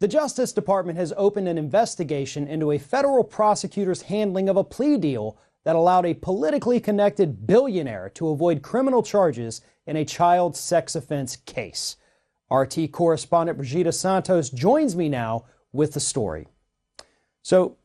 The Justice Department has opened an investigation into a federal prosecutor's handling of a plea deal that allowed a politically connected billionaire to avoid criminal charges in a child sex offense case. RT correspondent Brigida Santos joins me now with the story. So,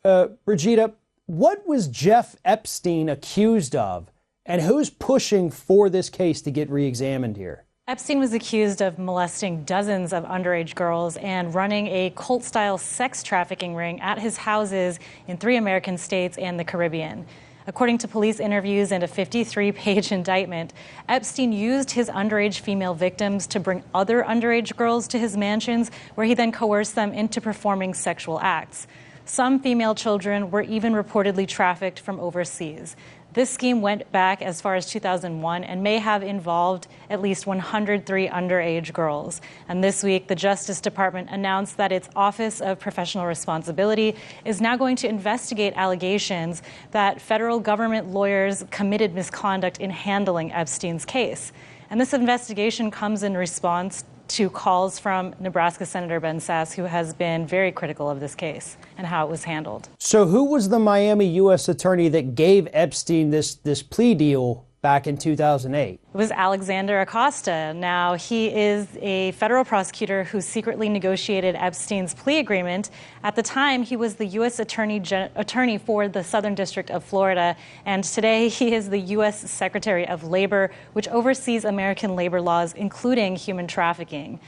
Brigida, what was Jeff Epstein accused of, and who's pushing for this case to get re-examined here? Epstein was accused of molesting dozens of underage girls and running a cult-style sex trafficking ring at his houses in 3 American states and the Caribbean. According to police interviews and a 53-page indictment, Epstein used his underage female victims to bring other underage girls to his mansions, where he then coerced them into performing sexual acts. Some female children were even reportedly trafficked from overseas. This scheme went back as far as 2001 and may have involved at least 103 underage girls. And this week, the Justice Department announced that its Office of Professional Responsibility is now going to investigate allegations that federal government lawyers committed misconduct in handling Epstein's case. And this investigation comes in response to calls from Nebraska Senator Ben Sasse, who has been very critical of this case and how it was handled. So who was the Miami U.S. attorney that gave Epstein this plea deal back in 2008? It was Alexander Acosta. Now, he is a federal prosecutor who secretly negotiated Epstein's plea agreement. At the time, he was the U.S. attorney for the Southern District of Florida, and today he is the U.S. Secretary of Labor, which oversees American labor laws, including human trafficking.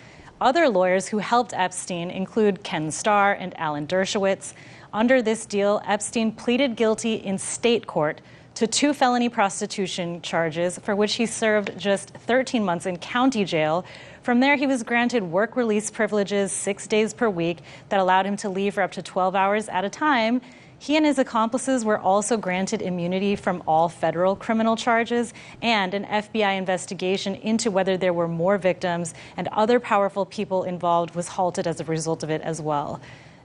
Other lawyers who helped Epstein include Ken Starr and Alan Dershowitz. Under this deal, Epstein pleaded guilty in state court to 2 felony prostitution charges, for which he served just 13 months in county jail. From there, he was granted work release privileges 6 days per week that allowed him to leave for up to 12 hours at a time. He and his accomplices were also granted immunity from all federal criminal charges, and an FBI investigation into whether there were more victims and other powerful people involved was halted as a result of it as well.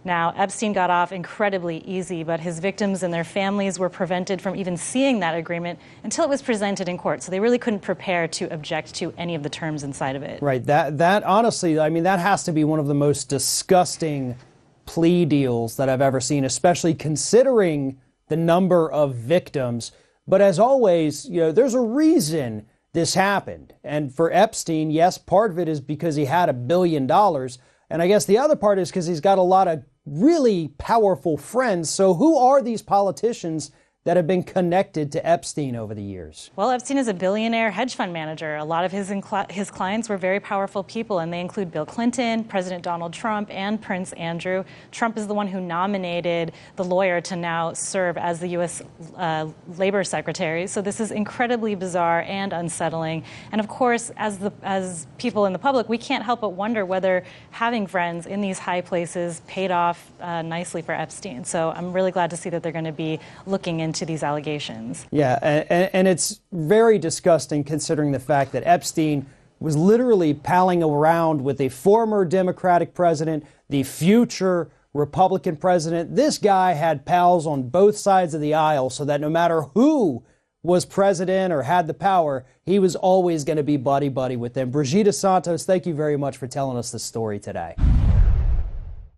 Now, Epstein got off incredibly easy, but his victims and their families were prevented from even seeing that agreement until it was presented in court. So they really couldn't prepare to object to any of the terms inside of it. Right. That honestly, I mean, that has to be one of the most disgusting plea deals that I've ever seen, especially considering the number of victims. But as always, there's a reason this happened. And for Epstein, yes, part of it is because he had $1 billion. And I guess the other part is because he's got a lot of really powerful friends. So who are these politicians that have been connected to Epstein over the years? Well, Epstein is a billionaire hedge fund manager. A lot of his clients were very powerful people, and they include Bill Clinton, President Donald Trump, and Prince Andrew. Trump is the one who nominated the lawyer to now serve as the U.S. Labor Secretary. So this is incredibly bizarre and unsettling. And of course, as people in the public, we can't help but wonder whether having friends in these high places paid off nicely for Epstein. So I'm really glad to see that they're going to be looking into these allegations. Yeah, and it's very disgusting considering the fact that Epstein was literally palling around with a former Democratic president, the future Republican president. This guy had pals on both sides of the aisle, so that no matter who was president or had the power, he was always going to be buddy-buddy with them. Brigida Santos, thank you very much for telling us this story today.